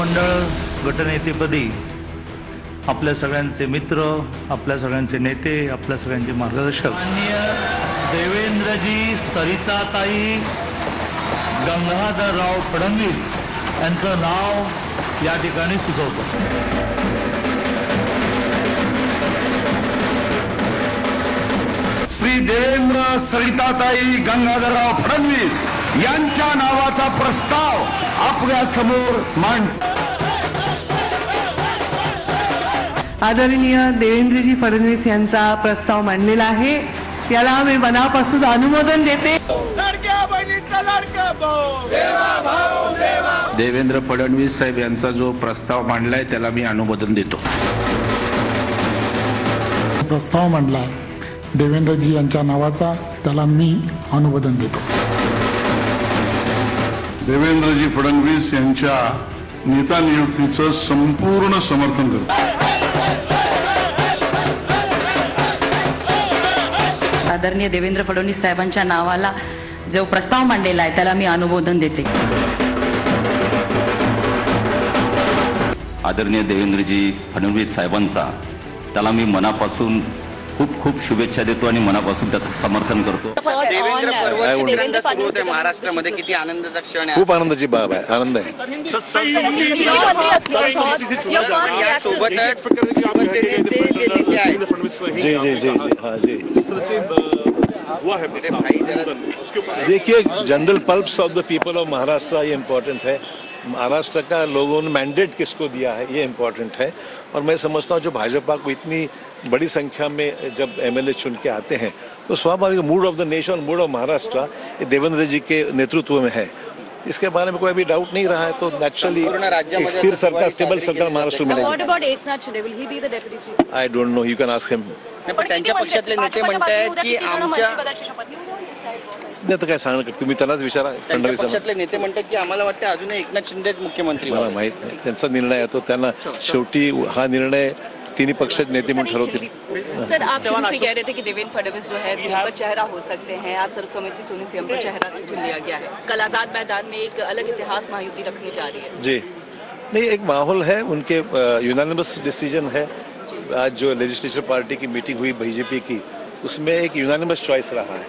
मंडळ गटनेतेपदी आपल्या सगळ्यांचे मित्र, आपल्या सगळ्यांचे नेते, आपल्या सगळ्यांचे मार्गदर्शक माननीय देवेंद्रजी सरिताताई गंगाधरराव फडणवीस यांचं नाव या ठिकाणी सुचवतो। श्री देवेंद्र सरिताताई गंगाधरराव फडणवीस यांच्या नावाचा प्रस्ताव आपल्या समोर मांडतो। आदरणीय देवेंद्रजी फडणवीस यांचा प्रस्ताव मांडलेला आहे, याला मी मनापासून अनुमोदन देते। देवेंद्र फडणवीस साहेब यांचा जो प्रस्ताव मांडलाय त्याला मी अनुमोदन देतो। प्रस्ताव मांडला देवेंद्रजी यांच्या नावाचा, त्याला मी अनुमोदन देतो। देवेंद्रजी फडणवीस यांच्या नेता नियुक्तीचं संपूर्ण समर्थन करतो। आदरणीय देवेंद्र फडणवीस साहेबांच्या नावाला जो प्रस्ताव मांडलेला आहे त्याला मी अनुमोदन देते। आदरणीय देवेंद्रजी फडणवीस साहेबांचा त्याला मी मनापासून खूप खूप शुभेच्छा देतो आणि मनापासून त्याचं समर्थन करतो। देवेंद्र फडणवीस महाराष्ट्रामध्ये किती आनंदाचा क्षण आहे, खूप आनंदाची बाब आहे, आनंद आहे। यासोबतच शिवसेनेचे जे नेते आहेत जी जी जी हाँ जी देखिए, general pulse of the people of Maharashtra ये इम्पोर्टेंट है। महाराष्ट्र का लोगों ने मैंडेट किसको दिया है ये इम्पोर्टेंट है। और मैं समझता हूँ जो भाजपा को इतनी बड़ी संख्या में जब एमएलए चुन के आते हैं तो स्वाभाविक mood off the nation, mood off Maharashtra ये देवेंद्र जी के नेतृत्व में है। इसके बारे में कोई अभी डाउट नहीं रहा है, तो नेचुरली एक स्थिर सरकार, स्टेबल सरकार महाराष्ट्र में I don't know, you can ask him. त्यांच्या पक्षातले नेते म्हणतात की आमच्या नाही तर काय सांगणार, तुम्ही त्यांनाच विचारा। फडणवीस पक्षातले नेते म्हणतात की आम्हाला वाटतं अजूनही एकनाथ शिंदेच मुख्यमंत्री मला माहित नाही, त्यांचा निर्णय आहे तो, त्यांना शेवटी हा निर्णय तिन्ही पक्षाचे नेते म्हणून ठरवतील। सर, आप शुरू से कह रहे थे कि देवेंद्र फडणवीस जो है सीएम का चेहरा हो सकते हैं, आज सर्वसम्मति से उन्हें सीएम का चेहरा चुन लिया गया है। कल आजाद मैदान में एक अलग इतिहास महायुति रखनी जा रही है। जी नहीं, एक माहौल है, उनके यूनानिमस डिसीजन है। आज जो लेजिस्लेचर पार्टी की मीटिंग हुई बीजेपी की, उसमें एक यूनानिमस चॉइस रहा है।